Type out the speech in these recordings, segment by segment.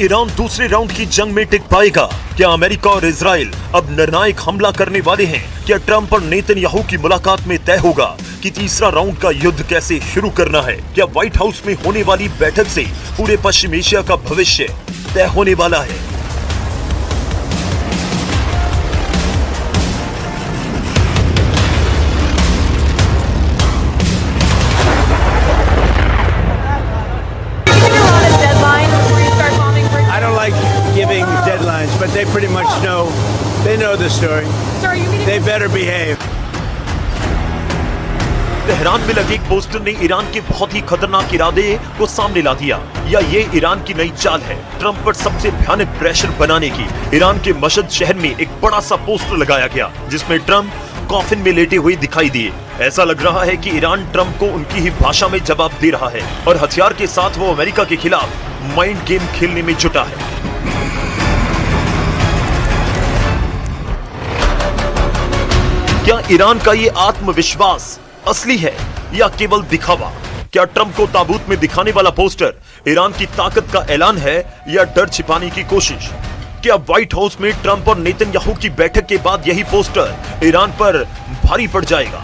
Iran दूसरे round की जंग में टिक पाएगा? क्या अमेरिका और इजराइल अब निर्णायक हमला करने वाले हैं? क्या ट्रंप और नेतन्याहू की मुलाकात में तय होगा कि तीसरा राउंड का युद्ध कैसे शुरू करना है? क्या व्हाइट हाउस में होने वाली बैठक से पूरे पश्चिम एशिया का भविष्य तय होने वाला है? Giving deadlines, but they pretty much know, they know the story. Sir, are you meeting? They better behave. Tehran में लगे एक पोस्टर ने ईरान के बहुत ही खतरनाक इरादे को सामने ला दिया। या ये ईरान की नई चाल है ट्रंप पर सबसे भयानक प्रेशर बनाने की? ईरान के मशहद शहर में एक बड़ा सा पोस्टर लगाया गया जिसमें ट्रंप कॉफिन में लेटे हुए दिखाई दिए। ऐसा लग रहा है कि ईरान ट्रंप को उनकी ही भाषा में जवाब दे रहा है और हथियार के साथ वो अमेरिका के खिलाफ माइंड गेम खेलने में जुटा है। क्या ईरान का ये आत्मविश्वास असली है या केवल दिखावा? क्या ट्रंप को ताबूत में दिखाने वाला पोस्टर ईरान की ताकत का ऐलान है या डर छिपाने की कोशिश? क्या व्हाइट हाउस में ट्रंप और नेतन्याहू की बैठक के बाद यही पोस्टर ईरान पर भारी पड़ जाएगा?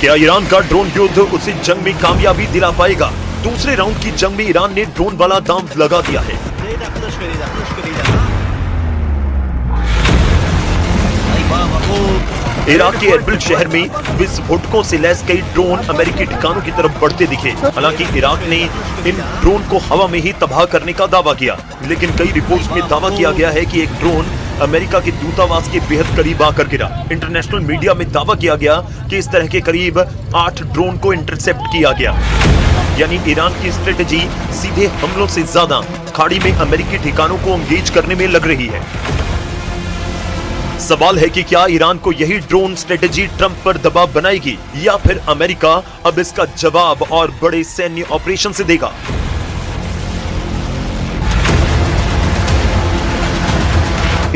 क्या ईरान का ड्रोन युद्ध उसे जंग में कामयाबी दिला पाएगा? दूसरे राउंड की जंग में ईरान ने ड्रोन वाला दांव लगा दिया है। इराक के एरबिल शहर में विस्फोटकों से लैस कई ड्रोन अमेरिकी ठिकानों की तरफ बढ़ते दिखे। हालांकि इराक ने इन ड्रोन को हवा में ही तबाह करने का दावा किया, लेकिन कई रिपोर्ट्स में दावा किया गया है कि एक ड्रोन अमेरिका के दूतावास के बेहद करीब आकर गिरा। इंटरनेशनल मीडिया में दावा किया गया कि इस तरह के करीब 8 ड्रोन को इंटरसेप्ट किया गया। यानी ईरान की स्ट्रेटेजी सीधे हमलों से ज्यादा खाड़ी में अमेरिकी ठिकानों को एंगेज करने में लग रही है। सवाल है कि क्या ईरान को यही ड्रोन स्ट्रेटेजी ट्रंप पर दबाव बनाएगी या फिर अमेरिका अब इसका जवाब और बड़े सैन्य ऑपरेशन से देगा?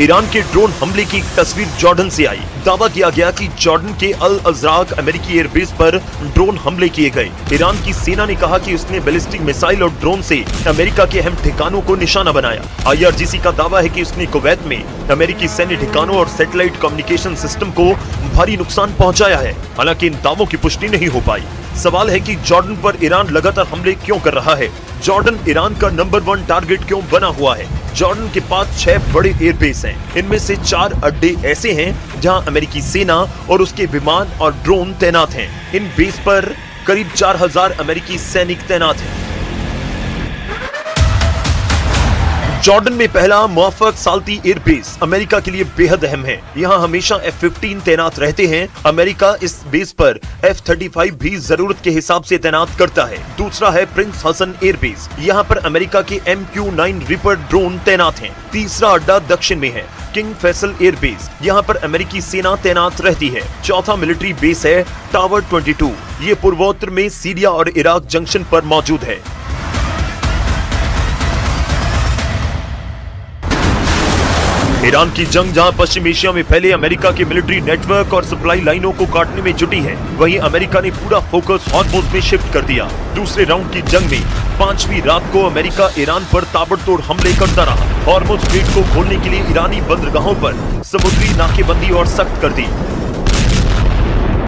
ईरान के ड्रोन हमले की एक तस्वीर जॉर्डन से आई। दावा किया गया कि जॉर्डन के अल अजराक अमेरिकी एयरबेस पर ड्रोन हमले किए गए। ईरान की सेना ने कहा कि उसने बैलिस्टिक मिसाइल और ड्रोन से अमेरिका के अहम ठिकानों को निशाना बनाया। IRGC का दावा है कि उसने कुवैत में अमेरिकी सैन्य ठिकानों और सैटेलाइट कम्युनिकेशन सिस्टम को भारी नुकसान पहुंचाया है। हालांकि इन दावों की पुष्टि नहीं हो पाई। सवाल है कि जॉर्डन पर ईरान लगातार हमले क्यों कर रहा है? जॉर्डन ईरान का नंबर 1 टारगेट क्यों बना हुआ है? जॉर्डन के पास 6 बड़े एयरबेस हैं। इनमें से 4 अड्डे ऐसे हैं जहां अमेरिकी सेना और उसके विमान और ड्रोन तैनात हैं। इन बेस पर करीब 4000 अमेरिकी सैनिक तैनात हैं। जॉर्डन में पहला मुआफक साल्ती एयरबेस अमेरिका के लिए बेहद अहम है। यहाँ हमेशा F-15 तैनात रहते हैं। अमेरिका इस बेस पर F-35 भी जरूरत के हिसाब से तैनात करता है। दूसरा है प्रिंस हसन एयरबेस। यहाँ पर अमेरिका के MQ-9 रिपर ड्रोन तैनात हैं। तीसरा अड्डा दक्षिण में है किंग फैसल एयरबेस। यहाँ पर अमेरिकी सेना तैनात रहती है। चौथा मिलिट्री बेस है टावर 22। ये पूर्वोत्तर में सीरिया और इराक जंक्शन पर मौजूद है। ईरान की जंग जहां पश्चिम एशिया में फैले अमेरिका के मिलिट्री नेटवर्क और सप्लाई लाइनों को काटने में जुटी है, वहीं अमेरिका ने पूरा फोकस हॉर्मुज में शिफ्ट कर दिया। दूसरे राउंड की जंग में 5वीं रात को अमेरिका ईरान पर ताबड़तोड़ हमले करता रहा। हॉर्मुज स्ट्रेट को खोलने के लिए ईरानी बंदरगाहों पर समुद्री नाकेबंदी और सख्त कर दी।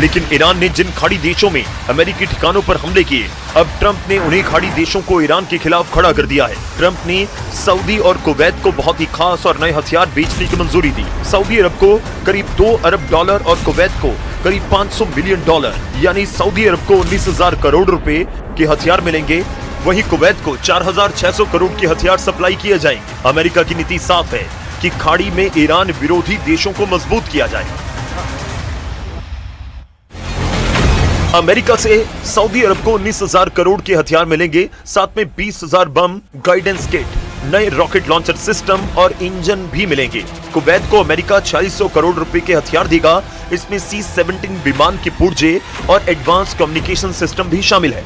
लेकिन ईरान ने जिन खाड़ी देशों में अमेरिकी ठिकानों पर हमले किए, अब ट्रंप ने उन्हीं खाड़ी देशों को ईरान के खिलाफ खड़ा कर दिया है। ट्रंप ने सऊदी और कुवैत को बहुत ही खास और नए हथियार बेचने की मंजूरी दी। सऊदी अरब को करीब $2 अरब और कुवैत को करीब $500 मिलियन यानी सऊदी अरब को 19,000 करोड़ रुपए के हथियार मिलेंगे। वहीं कुवैत को 4,600 करोड़ के हथियार सप्लाई किए जाएंगे। अमेरिका की नीति साफ है कि खाड़ी में ईरान विरोधी देशों को मजबूत किया जाएगा। अमेरिका से सऊदी अरब को 19,000 करोड़ के हथियार मिलेंगे, साथ में 20,000 बम, गाइडेंस किट, नए रॉकेट लॉन्चर सिस्टम और इंजन भी मिलेंगे। कुवैत को अमेरिका 400 करोड़ रुपए के हथियार देगा। इसमें C-17 विमान के पुर्जे और एडवांस कम्युनिकेशन सिस्टम भी शामिल है।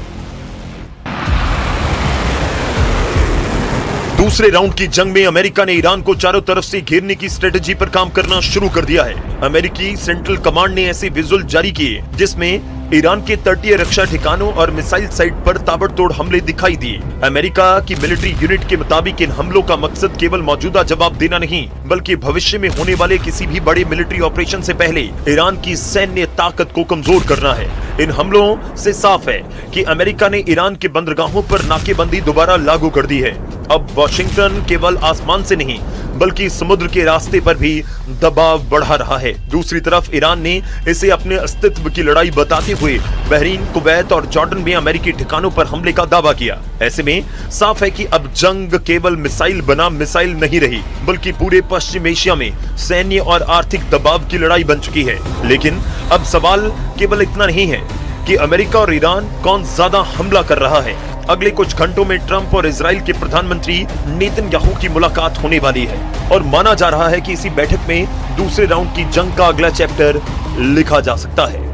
दूसरे राउंड की जंग में अमेरिका ने ईरान को चारों तरफ से घेरने की स्ट्रेटेजी पर काम करना शुरू कर दिया है। अमेरिकी सेंट्रल कमांड ने ऐसे विजुअल जारी किए जिसमें ईरान के तटीय रक्षा ठिकानों और मिसाइल साइट पर ताबड़तोड़ हमले दिखाई दिए। अमेरिका की मिलिट्री यूनिट के मुताबिक इन हमलों का मकसद केवल मौजूदा जवाब देना नहीं, बल्कि भविष्य में होने वाले किसी भी बड़े मिलिट्री ऑपरेशन से पहले ईरान की सैन्य ताकत को कमजोर करना है। इन हमलों से साफ है कि अमेरिका ने ईरान के बंदरगाहों पर नाकेबंदी दोबारा लागू कर दी है। अब वॉशिंगटन केवल आसमान से नहीं बल्कि समुद्र के रास्ते पर भी दबाव बढ़ा रहा है। दूसरी तरफ ईरान ने इसे अपने अस्तित्व की लड़ाई बताते हुए बहरीन, कुवैत और जॉर्डन में अमेरिकी ठिकानों पर हमले का दावा किया। ऐसे में साफ है कि अब जंग केवल मिसाइल बनाम मिसाइल नहीं रही, बल्कि पूरे पश्चिम एशिया में सैन्य और आर्थिक दबाव की लड़ाई बन चुकी है। लेकिन अब सवाल केवल इतना नहीं है कि अमेरिका और ईरान कौन ज्यादा हमला कर रहा है। अगले कुछ घंटों में ट्रंप और इजराइल के प्रधानमंत्री नेतन्याहू की मुलाकात होने वाली है और माना जा रहा है कि इसी बैठक में दूसरे राउंड की जंग का अगला चैप्टर लिखा जा सकता है।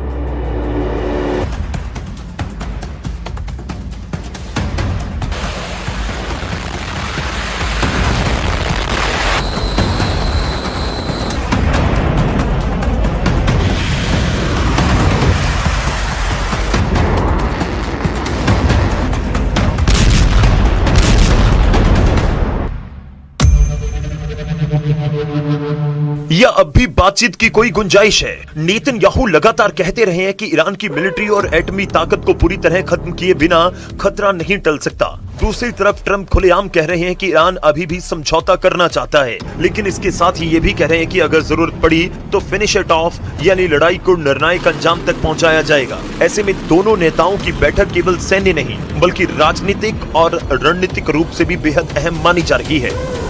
या अब भी बातचीत की कोई गुंजाइश है? नेतन्याहू लगातार कहते रहे हैं कि ईरान की मिलिट्री और एटमी ताकत को पूरी तरह खत्म किए बिना खतरा नहीं टल सकता। दूसरी तरफ ट्रंप खुलेआम कह रहे हैं कि ईरान अभी भी समझौता करना चाहता है, लेकिन इसके साथ ही ये भी कह रहे हैं कि अगर जरूरत पड़ी तो फिनिश इट ऑफ यानी लड़ाई को निर्णायक अंजाम तक पहुंचाया जाएगा। ऐसे में दोनों नेताओं की बैठक केवल सैन्य नहीं बल्कि राजनीतिक और रणनीतिक रूप से भी बेहद अहम मानी जा रही है।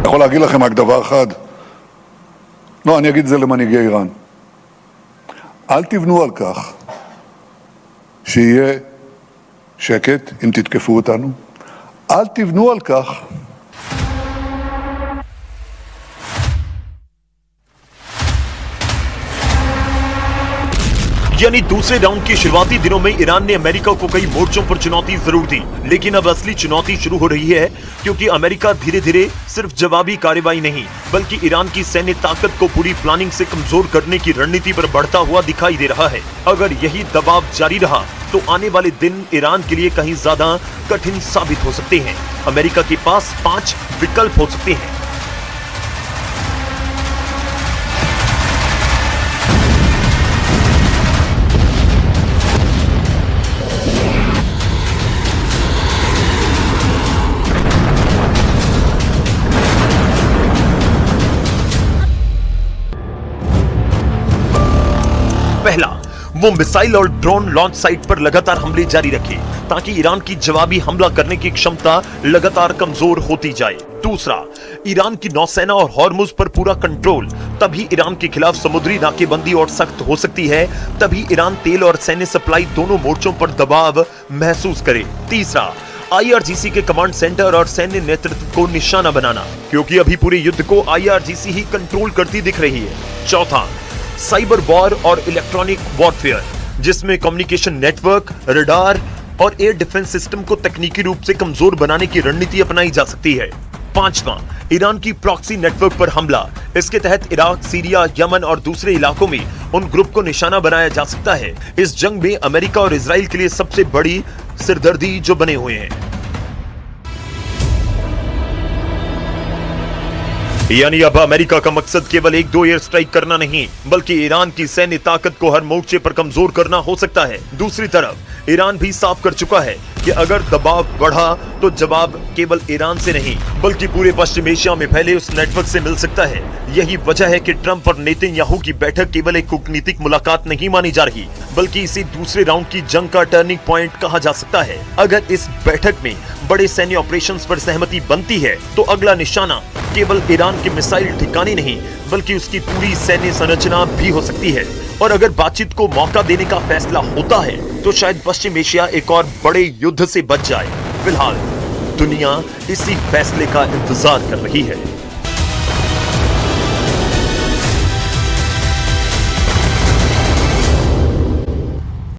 יכול להגיד לכם רק דבר אחד, לא, אני אגיד את זה למנהיגי איראן. אל תבנו על כך שיהיה שקט אם תתקפו אותנו. אל תבנו על כך यानी दूसरे राउंड के शुरुआती दिनों में ईरान ने अमेरिका को कई मोर्चों पर चुनौती जरूर दी, लेकिन अब असली चुनौती शुरू हो रही है, क्योंकि अमेरिका धीरे धीरे सिर्फ जवाबी कार्रवाई नहीं बल्कि ईरान की सैन्य ताकत को पूरी प्लानिंग से कमजोर करने की रणनीति पर बढ़ता हुआ दिखाई दे रहा है। अगर यही दबाव जारी रहा तो आने वाले दिन ईरान के लिए कहीं ज्यादा कठिन साबित हो सकते हैं। अमेरिका के पास 5 विकल्प हो सकते हैं। पहला, वो मिसाइल और ड्रोन लॉन्च साइट पर लगातार हमले जारी रखे ताकि ईरान की जवाबी हमला करने की क्षमता लगातार कमजोर होती जाए। दूसरा, ईरान की नौसेना और हॉर्मुज पर पूरा कंट्रोल। तभी ईरान के खिलाफ समुद्री नाकेबंदी और सख्त हो सकती है, तभी ईरान तेल और सैन्य सप्लाई दोनों मोर्चों पर दबाव महसूस करे। तीसरा, IRGC के कमांड सेंटर और सैन्य नेतृत्व को निशाना बनाना, क्योंकि अभी पूरे युद्ध को IRGC ही कंट्रोल करती दिख रही है। चौथा, साइबर वॉर और इलेक्ट्रॉनिक वॉरफेयर, जिसमें कम्युनिकेशन नेटवर्क, रडार और एयर डिफेंस सिस्टम को तकनीकी रूप से कमजोर बनाने की रणनीति अपनाई जा सकती है। पांचवा, ईरान की प्रॉक्सी नेटवर्क पर हमला। इसके तहत इराक, सीरिया, यमन और दूसरे इलाकों में उन ग्रुप को निशाना बनाया जा सकता है। इस जंग में अमेरिका और इजराइल के लिए सबसे बड़ी सिरदर्दी जो बने हुए हैं। यानी अब अमेरिका का मकसद केवल 1-2 एयर स्ट्राइक करना नहीं, बल्कि ईरान की सैन्य ताकत को हर मोर्चे पर कमजोर करना हो सकता है। दूसरी तरफ ईरान भी साफ कर चुका है कि अगर दबाव बढ़ा तो जवाब केवल ईरान से नहीं बल्कि पूरे पश्चिम एशिया में फैले उस नेटवर्क से मिल सकता है। यही वजह है कि ट्रंप और नेतन्याहू की बैठक केवल एक कूटनीतिक मुलाकात नहीं मानी जा रही, बल्कि इसे दूसरे राउंड की जंग का टर्निंग पॉइंट कहा जा सकता है। अगर इस बैठक में बड़े सैन्य ऑपरेशंस पर सहमति बनती है तो अगला निशाना केवल ईरान के मिसाइल ठिकाने नहीं बल्कि उसकी पूरी सैन्य संरचना भी हो सकती है। और अगर बातचीत को मौका देने का फैसला होता है तो शायद पश्चिम एशिया एक और बड़े युद्ध से बच जाए। फिलहाल दुनिया इसी फैसले का इंतजार कर रही है।